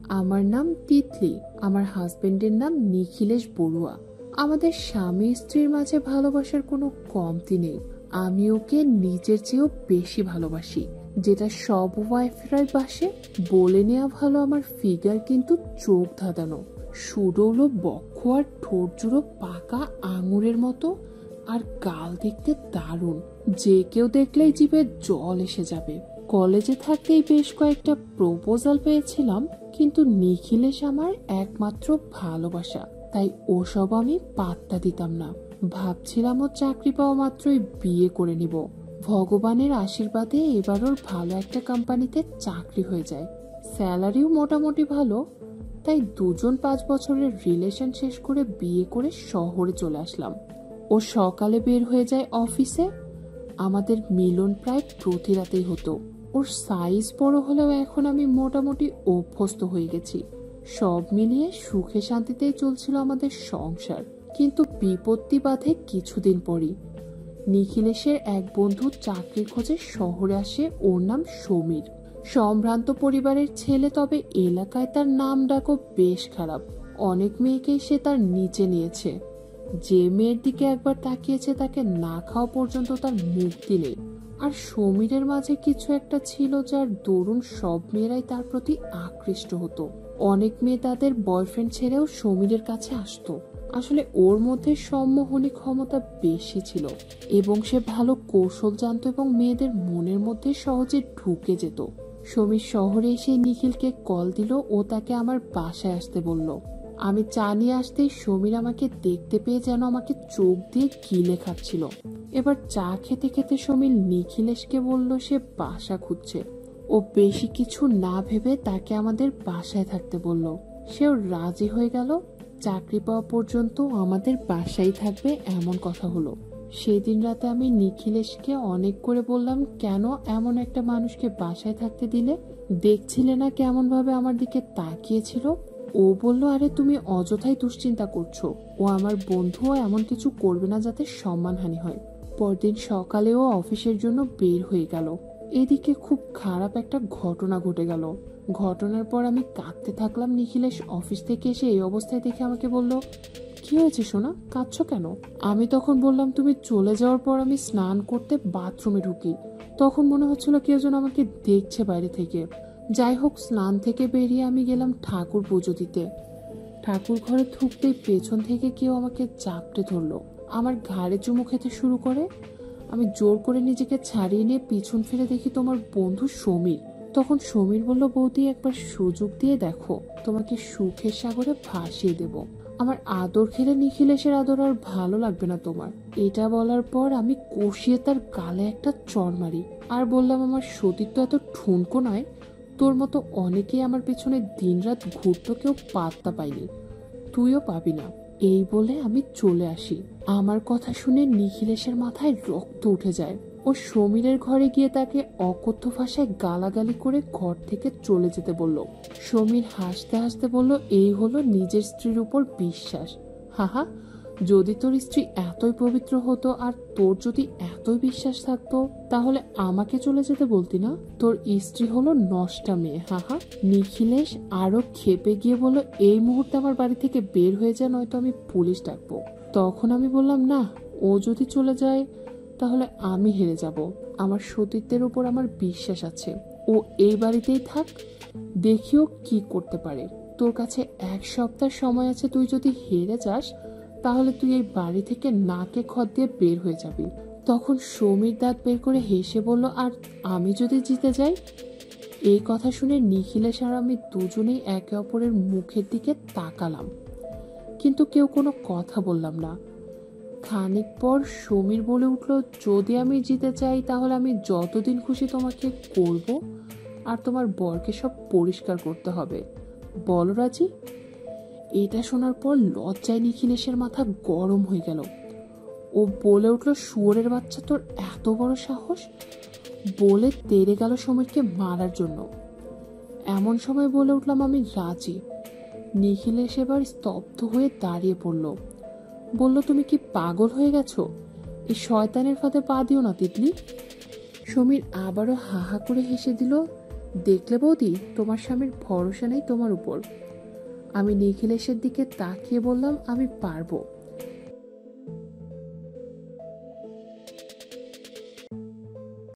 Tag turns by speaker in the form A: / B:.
A: আমার নাম তিতলি, আমার হাজবেন্ডের নাম নিখিলেশ বড়ুয়া। আমাদের স্বামী স্ত্রীর মাঝে ভালোবাসার কোনো কমতি নেই। আমি ওকে নিজের চেয়েও বেশি ভালোবাসি, যেটা সব ওয়াইফরাই বাসে। বলে নেওয়া ভালো, আমার ফিগার কিন্তু চোখ ধাঁধানো, সুডৌলো বক্ষ আর ঠোঁট জুড়ো পাকা আঙুরের মতো, আর গাল দেখতে দারুণ, যে কেউ দেখলেই জিভে জল এসে যাবে। কলেজে থাকতেই বেশ কয়েকটা প্রপোজাল পেয়েছিলাম, কিন্তু নিখিলেশ আমার একমাত্র ভালোবাসা, তাই ওসব আমি পাত্তা দিতাম না। ভাবছিলাম ও চাকরি পাওয়া মাত্রই বিয়ে করে নিব। ভগবানের আশীর্বাদে এবার ওর ভালো একটা কোম্পানিতে চাকরি হয়ে যায়, স্যালারিও মোটামুটি ভালো। তাই দুজন 5 বছরের রিলেশন শেষ করে বিয়ে করে শহরে চলে আসলাম। ও সকালে বের হয়ে যায় অফিসে, আমাদের মিলন প্রায় প্রতি রাতেই হতো। ওর সাইজ বড় হলেও এখন আমি মোটামুটি অভ্যস্ত হয়ে গেছি। সব মিলিয়ে সুখে শান্তিতেই চলছিল আমাদের সংসার। কিন্তু বিপত্তি বাধে কিছুদিন পরই। নিখিলেশের এক বন্ধু চাকরির খোঁজে শহরে আসে। ওর নাম সমীর, সম্ভ্রান্ত পরিবারের ছেলে, তবে এলাকায় তার নাম ডাকও বেশ খারাপ। অনেক মেয়েকেই সে তার নিচে নিয়েছে। যে মেয়ের দিকে একবার তাকিয়েছে তাকে না খাওয়া পর্যন্ত তার মুক্তি নেই। আর সমীরের মাঝে কিছু একটা ছিল যার দরুন সব মেয়েরাই তার প্রতি আকৃষ্ট হতো। অনেক মেয়ে তাদের বয়ফ্রেন্ড ছেড়েও সমীরের কাছে আসতো। আসলে ওর মধ্যে সম্মোহনী ক্ষমতা বেশি ছিল এবং সে ভালো কৌশল জানতো এবং মেয়েদের মনের মধ্যে সহজে ঢুকে যেত। সমীর শহরে এসে নিখিলকে কল দিল ও তাকে আমার বাসায় আসতে বলল। আমি চা নিয়ে আসতেই সমীর আমাকে দেখতে পেয়ে যেন আমাকে চোখ দিয়ে গিলে খাচ্ছিল। এবার চা খেতে খেতে সমীর নিখিলেশকে বলল সে বাসা খুঁজছে। ও বেশি কিছু না ভেবে তাকে আমাদের বাসায় থাকতে বলল। সেও রাজি হয়ে গেল। চাকরি পাওয়া পর্যন্ত আমাদের বাসায় থাকবে এমন কথা হলো। সেদিন রাতে আমি নিখিলেশকে অনেক করে বললাম, কেন এমন একটা মানুষকে বাসায় থাকতে দিলে? দেখছিলে না কেমন ভাবে আমার দিকে তাকিয়েছিল? ও বলল, আরে তুমি অযথাই দুশ্চিন্তা করছো, ও আমার বন্ধু, এমন কিছু করবে না যাতে সম্মানহানি হয়। পরদিন সকালে ও অফিসের জন্য বের হয়ে গেল। এদিকে খুব খারাপ একটা ঘটনা ঘটে গেল। ঘটনার পর আমি কাঁদতে থাকলাম। নিখিলেশ অফিস থেকে এসে এই অবস্থায় দেখে আমাকে বলল, কি হয়েছে সোনা, কাঁদছো কেন? আমি তখন বললাম, তুমি চলে যাওয়ার পর আমি স্নান করতে বাথরুমে ঢুকি, তখন মনে হচ্ছিল কেউ যেন আমাকে দেখছে বাইরে থেকে। যাই হোক, স্নান থেকে বেরিয়ে আমি গেলাম ঠাকুর পুজো দিতে। ঠাকুর ঘরে ঢুকতেই পেছন থেকে কেউ আমাকে চাপটে ধরলো, আমার ঘাড়ে চুমু খেতে শুরু করে। আমি জোর করে নিজেকে ছাড়িয়ে নিয়ে পিছন ফিরে দেখি তোমার বন্ধু সমীর। তখন সমীর বলল, বৌদি একবার সুযোগ দিয়ে দেখো, তোমাকে সুখের সাগরে ভাসিয়ে দেব। আমার আদর খেলে নিখিলেশের আদর আর ভালো লাগবে না তোমার। এটা বলার পর আমি কষিয়ে তার গালে একটা চড় মারি আর বললাম, আমার সতীত্ব এত ঠুনকো নয়, তোর মতো অনেকেই আমার পেছনে দিনরাত ঘুরতো, কেউ পাত্তা পাইনি, তুইও পাবি না। এই বলে আমি চলে আসি। আমার কথা শুনে নিখিলেশের মাথায় রক্ত উঠে যায়। ও সমীরের ঘরে গিয়ে তাকে অকথ্য ভাষায় গালাগালি করে ঘর থেকে চলে যেতে বলল। সমীর হাসতে হাসতে বলল, এই হলো নিজের স্ত্রীর উপর বিশ্বাস। হাহা, যদি তোর স্ত্রী এতই পবিত্র হতো আর তোর যদি এতই বিশ্বাস থাকতো, তাহলে আমাকে চলে যেতে বলতি না? তোর স্ত্রী হলো নষ্টা মেয়ে। হাহা। নিখিলেশ আরো ক্ষেপে গিয়ে বলল, এই মুহূর্তে আমার বাড়ি থেকে বের হয়ে যায়, নয়তো আমি পুলিশ ডাকবো। তখন আমি বললাম, না, ও যদি চলে যায় তাহলে আমি হেরে যাব। আমার সতীত্বের উপর আমার বিশ্বাস আছে। ও এই বাড়িতেই থাক, দেখিও কি করতে পারে। তোর কাছে 1 সপ্তাহ সময় আছে, তুই যদি হেরে যাস তাহলে তুই এই বাড়ি থেকে নাকে খত দিয়ে বের হয়ে যাবি। তখন সমীর দাঁত বের করে হেসে বলল, আর আমি যদি জিতে যাই? এই কথা শুনে নিখিলেশ আর আমি দুজনেই একে অপরের মুখের দিকে তাকালাম, কিন্তু কেউ কোনো কথা বললাম না। খানিক পর সমীর বলে উঠল, যদি আমি জিতে চাই তাহলে আমি যতদিন খুশি তোমাকে করব, আর তোমার বরকে সব পরিষ্কার করতে হবে। বলো রাজি? এটা শোনার পর লজ্জায় নিখিলেশের মাথা গরম হয়ে গেল। ও বলে উঠল, শুয়োরের বাচ্চা, তোর এত বড় সাহস! বলে তেড়ে গেল সমীরকে মারার জন্য। এমন সময় বলে উঠলাম, আমি রাজি। নিখিলেশ এবার স্তব্ধ হয়ে দাঁড়িয়ে পড়ল। বলল, তুমি কি পাগল হয়ে গেছো? এই শয়তানের ফাঁদে পা দিও না তিতলি। সমীর আবারও হাহা করে হেসে দিল। দেখলে বৌদি, তোমার স্বামীর ভরসা নেই তোমার উপর। আমি নিখিলেশের দিকে তাকিয়ে বললাম, আমি পারবো।